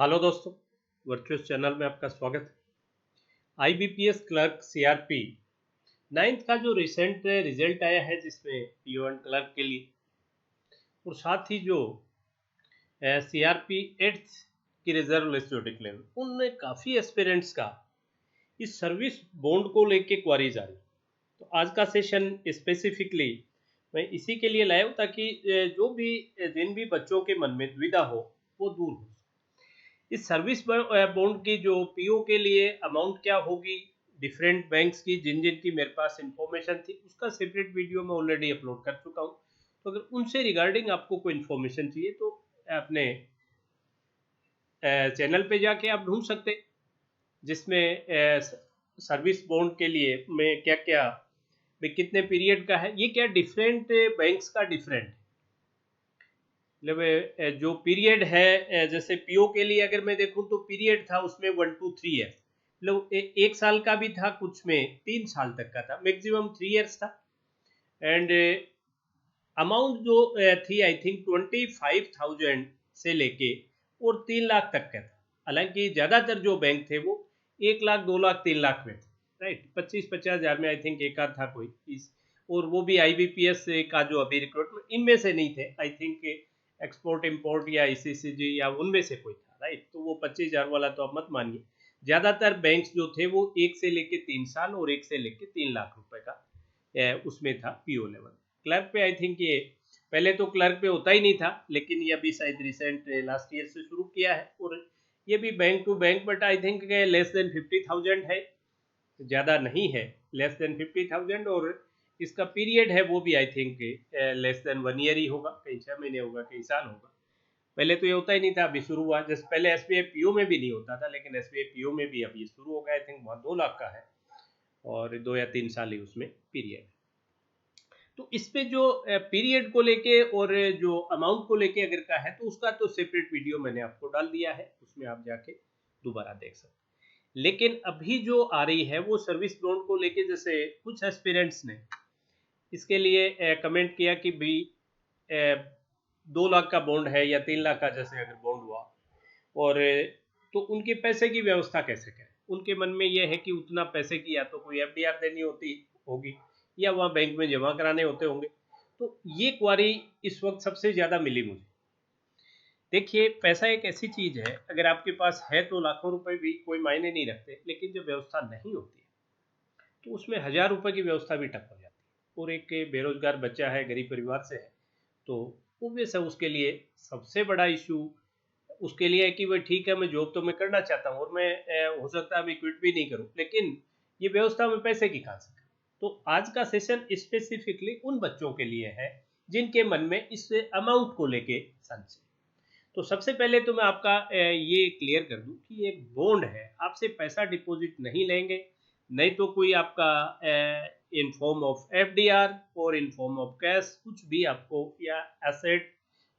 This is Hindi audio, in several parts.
हेलो दोस्तों, वर्चुअल चैनल में आपका स्वागत है। आईबीपीएस क्लर्क सीआरपी 9th का जो रिसेंट रिजल्ट आया है जिसमें पीओ एंड क्लर्क के लिए और साथ ही जो सीआरपी 8th की रिजर्व लिस्ट जो डिक्लेयर उनने काफ़ी एस्पिरेंट्स का इस सर्विस बॉन्ड को लेके क्वारीज आ रही। तो आज का सेशन स्पेसिफिकली मैं इसी के लिए लाया हूँ ताकि जो भी जिन भी बच्चों के मन में दुविधा हो वो दूर हो। इस सर्विस बॉन्ड की जो पीओ के लिए अमाउंट क्या होगी, डिफरेंट बैंक्स की जिन जिन की मेरे पास इंफॉर्मेशन थी उसका सेपरेट वीडियो मैं ऑलरेडी अपलोड कर चुका हूँ। तो अगर उनसे रिगार्डिंग आपको कोई इन्फॉर्मेशन चाहिए तो अपने चैनल पे जाके आप ढूंढ सकते, जिसमें सर्विस बॉन्ड के लिए में क्या क्या कितने पीरियड का है, ये क्या डिफरेंट बैंक्स का डिफरेंट मतलब जो पीरियड है। जैसे पीओ के लिए अगर मैं देखूं तो पीरियड था उसमें 1 to 3 ईयर्स, मतलब एक साल का भी था, कुछ में 3 साल तक का था, मैक्सिमम 3 ईयर्स था। एंड अमाउंट जो थी आई थिंक 25,000 से लेके और 3 लाख तक का था। हालांकि ज़्यादातर जो बैंक थे वो 1 लाख 2 लाख 3 लाख में थे, राइट। 25-50 हज़ार में आई थिंक एक आध था कोई इस, और वो भी आईबीपीएस का जो अभी रिक्रूटमेंट इनमें से नहीं थे, आई थिंक एक्सपोर्ट इम्पोर्ट या ईसीसीजी या उनमें से कोई था, राइट। तो वो 25,000 वाला तो आप मत मानिए। ज़्यादातर बैंक्स जो थे वो 1 से लेके 3 साल और 1 से लेके 3 लाख रुपए का उसमें था पीओ लेवल। क्लर्क पे आई थिंक ये पहले तो क्लर्क पे होता ही नहीं था, लेकिन ये अभी शायद रिसेंट लास्ट ईयर से शुरू किया है, और ये भी bank to bank, but I think less than 50,000 है, ज़्यादा नहीं है, लेस देन 50,000। और इसका पीरियड है वो भी I think less than 1 year ही होगा, कहीं 6 महीने होगा, कहीं साल होगा। पहले तो ये होता ही नहीं था, अभी शुरू हुआ। जैसे पहले एसबीआई पीओ में भी नहीं होता था, लेकिन एसबीआई पीओ में भी अभी शुरू हो गया, आई थिंक वहाँ 2 लाख का है और 2 या 3 साल ही उसमें पीरियड। तो इस पे जो पीरियड को लेके और जो अमाउंट को लेके अगर का है तो उसका तो सेपरेट वीडियो मैंने आपको डाल दिया है, उसमें आप जाके दोबारा देख सकते। लेकिन अभी जो आ रही है वो सर्विस बॉन्ड को लेके, जैसे कुछ एस्पिरेंट्स ने इसके लिए कमेंट किया कि भाई 2 लाख का बॉन्ड है या 3 लाख का जैसे अगर बॉन्ड हुआ, और तो उनके पैसे की व्यवस्था कैसे करें। उनके मन में यह है कि उतना पैसे की या तो कोई एफडीआर देनी होती होगी या वहाँ बैंक में जमा कराने होते होंगे। तो ये क्वारी इस वक्त सबसे ज़्यादा मिली मुझे। देखिए, पैसा एक ऐसी चीज़ है, अगर आपके पास है तो लाखों रुपए भी कोई मायने नहीं रखते, लेकिन जब व्यवस्था नहीं होती है तो उसमें 1,000 रुपए की व्यवस्था भी टफ हो जाती है। और एक बेरोजगार बच्चा है, गरीब परिवार से है, तो ओबियस है उसके लिए सबसे बड़ा इशू उसके लिए है कि भाई ठीक है, मैं जॉब तो मैं करना चाहता हूँ और मैं हो सकता है अभी क्विट भी नहीं करूँ, लेकिन ये व्यवस्था में पैसे की कहाँ से। तो आज का सेशन स्पेसिफिकली उन बच्चों के लिए है जिनके मन में इस अमाउंट को लेके संशय। तो सबसे पहले तो मैं आपका ये क्लियर कर दूं कि एक बॉन्ड है, आपसे पैसा डिपॉजिट नहीं लेंगे, नहीं तो कोई आपका इन फॉर्म ऑफ एफडीआर और इन फॉर्म ऑफ कैश कुछ भी आपको, या एसेट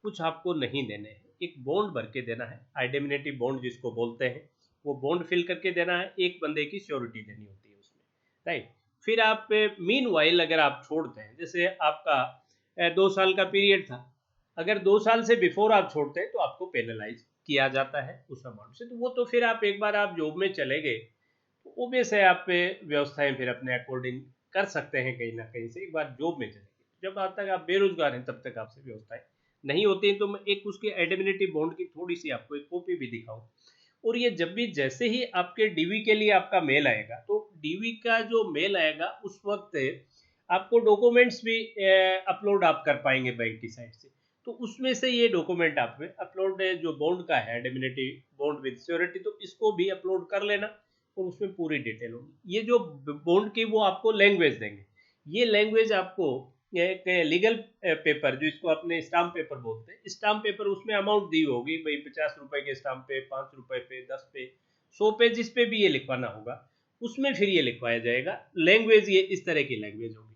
कुछ आपको नहीं देने हैं। एक बॉन्ड भर के देना है, आइडेंटिटी बॉन्ड जिसको बोलते हैं, वो बॉन्ड फिल करके देना है, एक बंदे की श्योरिटी देनी होती है उसमें, राइट। फिर आप मीन वाइल अगर आप छोड़ते हैं, जैसे आपका 2 साल का पीरियड था, अगर 2 साल से बिफोर आप छोड़ते हैं तो आपको पेनलाइज किया जाता है उस अमाउंट से। तो वो तो फिर आप एक बार आप जॉब में चले गए तो ओबियस है आप पे व्यवस्थाएं फिर अपने अकॉर्डिंग कर सकते हैं, कहीं ना कहीं से एक बार जॉब में चले गए। जब तक आप बेरोजगार हैं तब तक आपसे व्यवस्थाएं नहीं होती हैं। तो मैं एक उसकी आइडेंटिटी बॉन्ड की थोड़ी सी आपको एक कॉपी भी दिखाऊं। और ये जब भी जैसे ही आपके डीवी के लिए आपका मेल आएगा, तो डीवी का जो मेल आएगा उस वक्त आपको डॉक्यूमेंट्स भी अपलोड आप कर पाएंगे बैंक की साइड से। तो उसमें से ये डॉक्यूमेंट आप में अपलोड जो बॉन्ड का है, आइडेंटिटी बॉन्ड विद श्योरिटी, तो इसको भी अपलोड कर लेना और उसमें पूरी डिटेल होगी। ये जो बॉन्ड की वो आपको लैंग्वेज देंगे, ये लैंग्वेज आपको एक लीगल पेपर जो इसको अपने स्टाम्प पेपर बोलते हैं, स्टाम्प पेपर उसमें अमाउंट दी होगी भाई 50 रुपए के स्टाम्प पे, 5 रुपए पे, 10 पे, 100 पे, जिस पे भी ये लिखवाना होगा उसमें फिर ये लिखवाया जाएगा। लैंग्वेज ये इस तरह की लैंग्वेज होगी,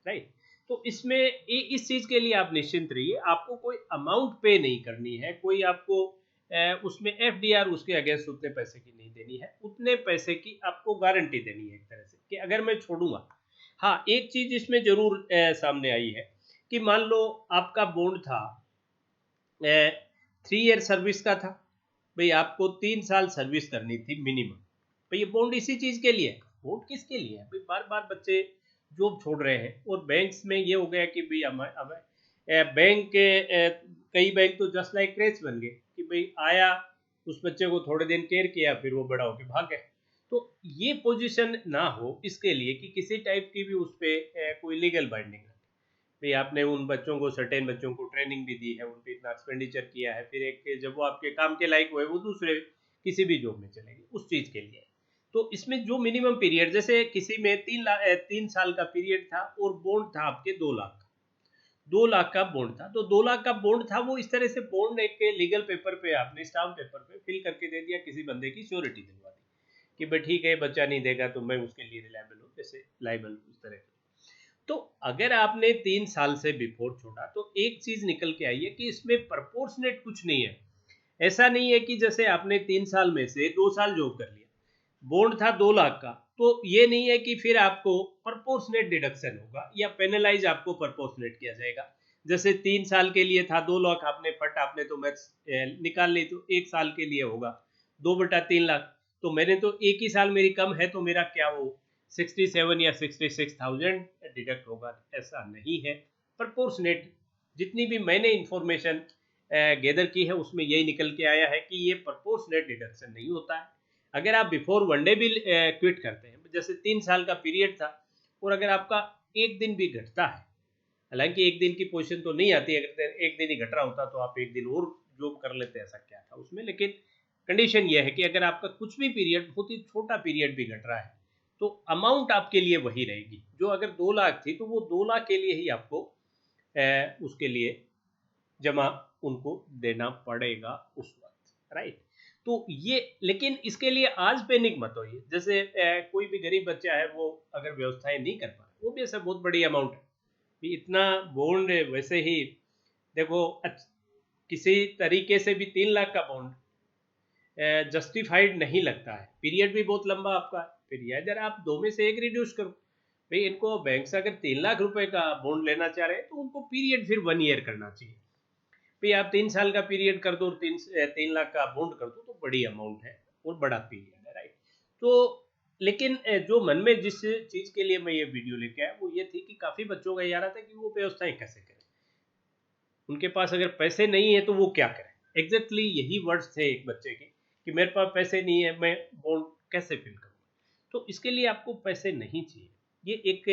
राइट। तो इसमें इस चीज के लिए आप निश्चिंत रहिए, आपको कोई अमाउंट पे नहीं करनी है, कोई आपको उसमें एफडीआर उसके अगेंस्ट उतने पैसे की नहीं देनी है, उतने पैसे की आपको गारंटी देनी है एक तरह से कि अगर मैं छोड़ूंगा। हाँ, एक चीज इसमें जरूर सामने आई है कि मान लो आपका बॉन्ड था 3 ईयर सर्विस का था, भाई आपको 3 साल सर्विस करनी थी मिनिमम। भाई ये बॉन्ड इसी चीज़ के लिए है। बॉन्ड किसके लिए है? भाई बार बार बच्चे जॉब छोड़ रहे हैं, और बैंक्स में ये हो गया कि भाई हमें हमें बैंक के कई बैंक तो जस्ट लाइक क्रेच बन गए कि भाई आया, उस बच्चे को थोड़े दिन केयर किया, फिर वो बड़ा होके भाग गए। तो ये पोजीशन ना हो इसके लिए कि किसी टाइप की भी उस पर कोई लीगल बाइंडिंग, भाई आपने उन बच्चों को, सर्टेन बच्चों को ट्रेनिंग भी दी है, उन पे इतना एक्सपेंडिचर किया है, फिर एक जब वो आपके काम के लायक हुए वो दूसरे किसी भी जॉब में चलेंगे उस चीज़ के लिए। तो इसमें जो मिनिमम पीरियड, जैसे किसी में 3 साल का पीरियड था और बॉन्ड था आपके 2 लाख का, 2 लाख का बॉन्ड था, तो 2 लाख का बॉन्ड था, वो इस तरह से बॉन्ड एक लीगल पेपर पे आपने स्टाम्प पेपर पे फिल करके दे दिया, किसी बंदे की श्योरिटी दिलवा दी कि भाई ठीक है बच्चा नहीं देगा तो मैं उसके लिए रिलायबल हूँ, जैसे लाइबल उस तरह का। तो अगर आपने 3 साल से बिफोर छोड़ा तो एक चीज निकल के आई है कि इसमें प्रपोर्शनेट कुछ नहीं है। ऐसा नहीं है कि जैसे आपने 3 साल में से 2 साल जॉब कर लिया, बॉन्ड था 2 लाख का, तो ये नहीं है कि फिर आपको प्रपोर्शनेट डिडक्शन होगा या पेनलाइज आपको प्रपोर्शनेट किया जाएगा। जैसे 3 साल के लिए था 2 लाख, आपने फट आपने तो मैथ्स निकाल ली, तो 1 साल के लिए होगा 2/3 लाख। तो मैंने तो एक ही साल मेरी कम है, तो मेरा क्या वो 67 या 66,000 डिडक्ट होगा? ऐसा नहीं है। प्रपोर्शनेट जितनी भी मैंने इंफॉर्मेशन गैदर की है उसमें यही निकल के आया है कि ये प्रपोर्शनेट डिडक्शन नहीं होता है। अगर आप बिफोर वनडे भी क्विट करते हैं, जैसे 3 साल का पीरियड था, और अगर आपका एक दिन भी घटता है, हालांकि एक दिन की पोजीशन तो नहीं आती, अगर एक दिन ही घट रहा होता तो आप एक दिन और जॉब कर लेते, ऐसा क्या था उसमें। लेकिन कंडीशन यह है कि अगर आपका कुछ भी पीरियड, बहुत ही छोटा पीरियड भी घट रहा है, तो अमाउंट आपके लिए वही रहेगी। जो अगर 2 लाख थी तो वो 2 लाख के लिए ही आपको उसके लिए जमा उनको देना पड़ेगा उस वक्त, राइट। तो ये, लेकिन इसके लिए आज पैनिक मत होइए। जैसे कोई भी गरीब बच्चा है, वो अगर व्यवस्थाएं नहीं कर पा रहा, वो भी ऐसा बहुत बड़ी अमाउंट है कि इतना बॉन्ड वैसे ही देखो किसी तरीके से भी 3 लाख का बॉन्ड जस्टिफाइड नहीं लगता है। पीरियड भी बहुत लंबा आपका है, फिर या इधर आप दो में से एक रिड्यूस करो। भाई इनको बैंक से अगर 3 लाख रुपए का बॉन्ड लेना चाह रहे हैं तो उनको पीरियड फिर 1 ईयर करना चाहिए। भाई आप 3 साल का पीरियड कर दो और 3 लाख का बॉन्ड कर दो, तो बड़ी अमाउंट है और बड़ा पीरियड है, राइट। तो लेकिन जो मन में जिस चीज के लिए मैं ये वीडियो लेके आया वो ये थी कि काफी बच्चों का ये आ रहा था कि वो व्यवस्थाएं कैसे करें, उनके पास अगर पैसे नहीं है तो वो क्या करें। एग्जैक्टली यही वर्ड्स थे एक बच्चे के कि मेरे पास पैसे नहीं है, मैं बॉन्ड कैसे फिल करूँ। तो इसके लिए आपको पैसे नहीं चाहिए, ये एक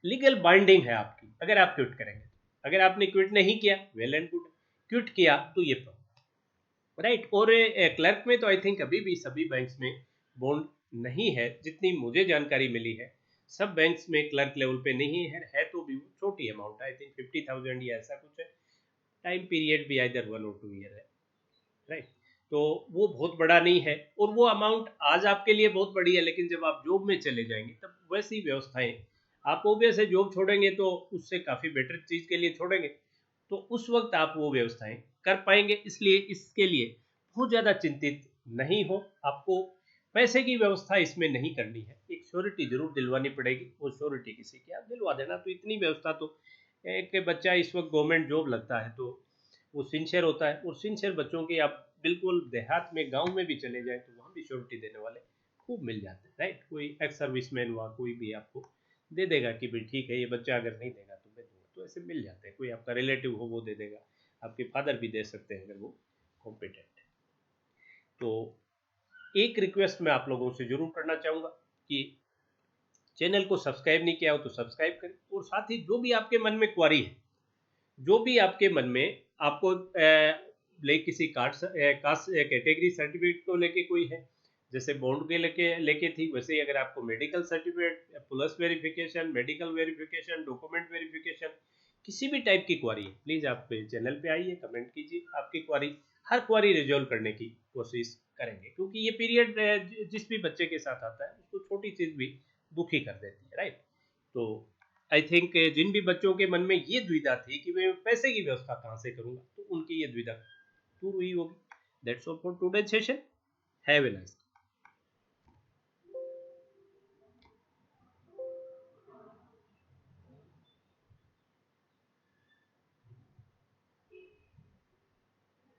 लीगल बाइंडिंग है आपकी अगर आप क्विट करेंगे। अगर आपने क्विट नहीं किया, वेल एंड गुड, क्विट किया तो ये राइट। और क्लर्क में तो आई थिंक अभी भी सभी बैंक्स में बॉन्ड नहीं है, जितनी मुझे जानकारी मिली है। सब बैंक्स में क्लर्क लेवल पे नहीं है तो भी वो छोटी अमाउंट है, आई थिंक 50,000 या ऐसा कुछ है। टाइम पीरियड भी इधर 1 और 2 ईयर है, राइट। तो वो बहुत बड़ा नहीं है, और वो अमाउंट आज आपके लिए बहुत बड़ी है, लेकिन जब आप जॉब में चले जाएंगे तब वैसी व्यवस्थाएं, आप ओबियस है जॉब छोड़ेंगे तो उससे काफ़ी बेटर चीज़ के लिए छोड़ेंगे, तो उस वक्त आप वो व्यवस्थाएं कर पाएंगे। इसलिए इसके लिए बहुत ज़्यादा चिंतित नहीं हो। आपको पैसे की व्यवस्था इसमें नहीं करनी है, एक श्योरिटी जरूर दिलवानी पड़ेगी, वो श्योरिटी किसी की आप दिलवा देना, तो इतनी व्यवस्था तो। एक बच्चा इस वक्त गवर्नमेंट जॉब लगता है तो वो सिंसियर होता है, और सिंसियर बच्चों की आप बिल्कुल देहात में, गांव में भी चले जाएं तो वहाँ भी श्योरिटी देने वाले खूब मिल जाते हैं, राइट। कोई एक्स सर्विसमैन हुआ, कोई भी आपको दे देगा कि भाई ठीक है ये बच्चा अगर नहीं देगा तो मैं दूंगा, तो ऐसे मिल जाते हैं। कोई आपका रिलेटिव हो वो दे देगा, आपके फादर भी दे सकते हैं अगर वो कॉम्पिटेंट है। तो एक रिक्वेस्ट मैं आप लोगों से जरूर करना चाहूँगा कि चैनल को सब्सक्राइब नहीं किया हो तो सब्सक्राइब करें, और साथ ही जो भी आपके मन में क्वारी है, जो भी आपके मन में आपको किसी कास्ट कैटेगरी सर्टिफिकेट को लेके कोई है, जैसे बॉन्ड के लेके थी, वैसे ही अगर आपको medical certificate, police verification, medical verification, document verification, किसी भी टाइप की क्वारी है, प्लीज़ आप चैनल पे आइए, कमेंट कीजिए आपकी क्वारी। हर क्वारी रिजॉल्व करने की कोशिश करेंगे, क्योंकि ये पीरियड जिस भी बच्चे के साथ आता है उसको छोटी चीज़ भी दुखी कर देती है, राइट। तो आई थिंक जिन भी बच्चों के मन में ये दुविधा थी कि मैं पैसे की व्यवस्था कहाँ से करूंगा, तो उनकी ये दुविधा दूर हुई होगी। That's all for today session. Have a nice